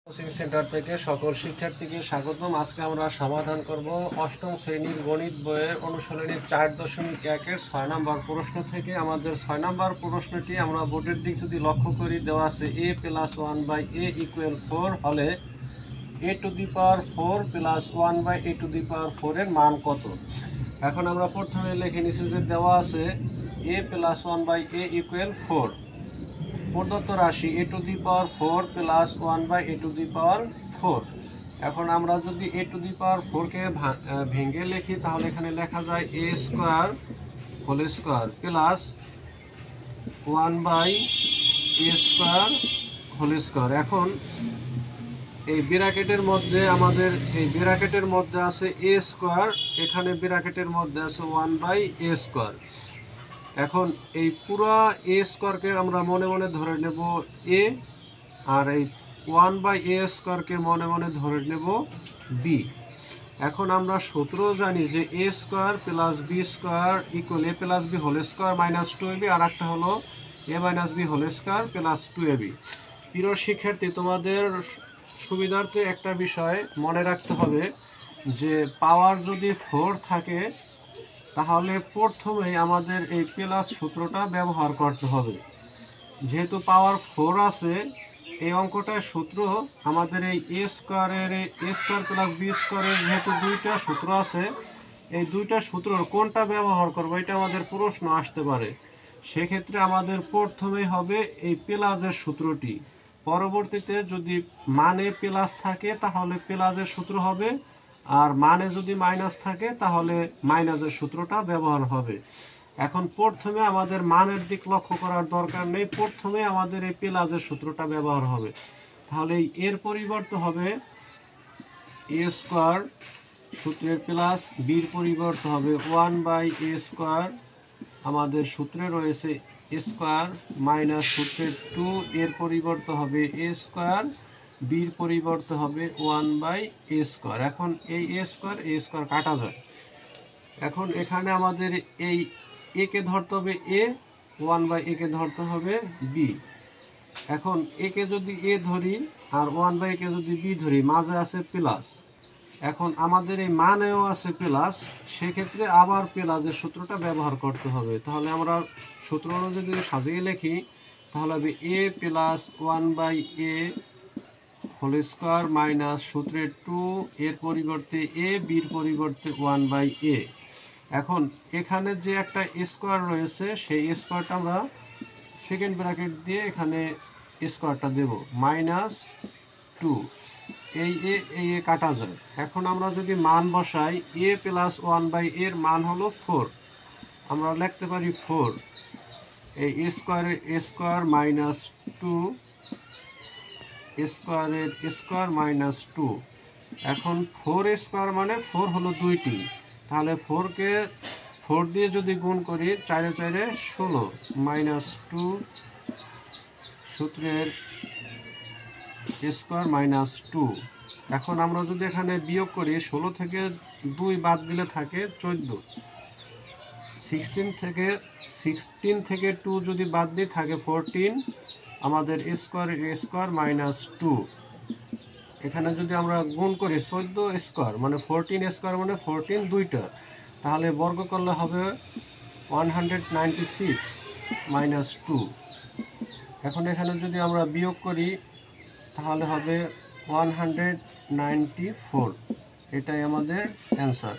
Coaching centre থেকে সকল শিক্ষার্থীকে স্বাগতম। আজকে আমরা সমাধান করব অষ্টম শ্রেণীর গণিত বইয়ের অনুশীলনী 4.1-এর 6 নম্বর প্রশ্ন থেকে। আমাদের 6 নম্বর প্রশ্নটি আমরা বোর্ডের দিক যদি লক্ষ্য করি, দেওয়া আছে a + 1/a = 4 হলে a⁴ + 1/a⁴ এর মান কত? এখন আমরা প্রথমে লিখে নিচ্ছি যে দেওয়া আছে a + 1/a = 4। প্রদত্ত রাশি a⁴ + 1/a⁴। এখন আমরা যদি a⁴ কে ভেঙে লিখি তাহলে এখানে লেখা যায় a² প্লাস 1/a² এখন এই ব্র্যাকেটের মধ্যে আছে a², এখানে ব্র্যাকেটের মধ্যে আছে 1/a²। এখন এই পুরো a² আমরা মনে মনে ধরে নেব a, আর এই 1/a² মনে মনে ধরে নেব b। এখন আমরা সূত্র জানি যে a² + b² = a + b² - 2ab, আর একটা হলো a - b² + 2ab। প্রিয় শিক্ষার্থী, তোমাদের সুবিধার্থে একটা বিষয় মনে রাখতে হবে যে পাওয়ার যদি 4 থাকে তাহলে প্রথমেই আমাদের এই প্লাস সূত্রটা ব্যবহার করতে হবে। যেহেতু পাওয়ার 4 আছে, এই অঙ্কটার সূত্র আমাদের এই a² + b² যেহেতু দুইটা সূত্র আছে, এই দুইটা সূত্রর কোনটা ব্যবহার করব এটা আমাদের প্রশ্ন আসতে পারে। সেক্ষেত্রে আমাদের প্রথমেই হবে এই প্লাসের সূত্রটি। পরবর্তীতে যদি মানে প্লাস থাকে তাহলে প্লাসের সূত্র হবে, আর মানে যদি মাইনাস থাকে তাহলে মাইনাসের সূত্রটা ব্যবহার হবে। এখন প্রথমে আমাদের মানের দিক লক্ষ্য করার দরকার নেই, প্রথমে আমাদের এই প্লাসের সূত্রটা ব্যবহার হবে। তাহলে এর পরিবর্তে হবে a² সূত্রের প্লাস, বির পরিবর্তে হবে 1/a², আমাদের সূত্রে রয়েছে স্কোয়ার মাইনাস সূত্রের 2, এর পরিবর্তে হবে a², বির পরিবর্তে হবে 1/a²। এখন এই a² কাটা যায়। এখন এখানে আমাদের এই a কে ধরতে হবে a, 1/a কে ধরতে হবে b। এখন a কে যদি a ধরি আর 1/a কে যদি b ধরি, মাঝে আছে প্লাস। এখন আমাদের এই মানেও আছে প্লাস, সেক্ষেত্রে আবার প্লাসের সূত্রটা ব্যবহার করতে হবে। তাহলে আমরা সূত্র অনুযায়ী যদি সাজিয়ে লিখি তাহলে হবে a + 1/a² - সূত্রের 2, এর পরিবর্তে a, বির পরিবর্তে 1/a। এখন এখানে যে একটা স্কোয়ার রয়েছে সেই স্কোয়ারটা আমরা সেকেন্ড ব্র্যাকেট দিয়ে এখানে স্কোয়ারটা দেব -2। এই এ কাটা যায়। এখন আমরা যদি মান বসাই a + 1/a এর মান হলো 4, আমরা লিখতে পারি 4। এই স্কোয়ারের স্কোয়ার -2, স্কোয়ারের স্কোয়ার -2। এখন 4² মানে 4 হলো 2টি, তাহলে 4কে 4 দিয়ে যদি গুণ করি 4 - 4 = 16 -2 সূত্রের স্কোয়ার -2। এখন আমরা যদি এখানে বিয়োগ করি 16 থেকে 2 বাদ দিলে থাকে 14, 16 থেকে 2 যদি বাদ দিই থাকে 14, আমাদের স্কোয়ারের স্কোয়ার -2। এখানে যদি আমরা গুণ করি 14² মানে 14² মানে 14 দুইটা, তাহলে বর্গ করলে হবে 196 - 2। এখন এখানে যদি আমরা বিয়োগ করি তাহলে হবে 194। এটাই আমাদের অ্যান্সার।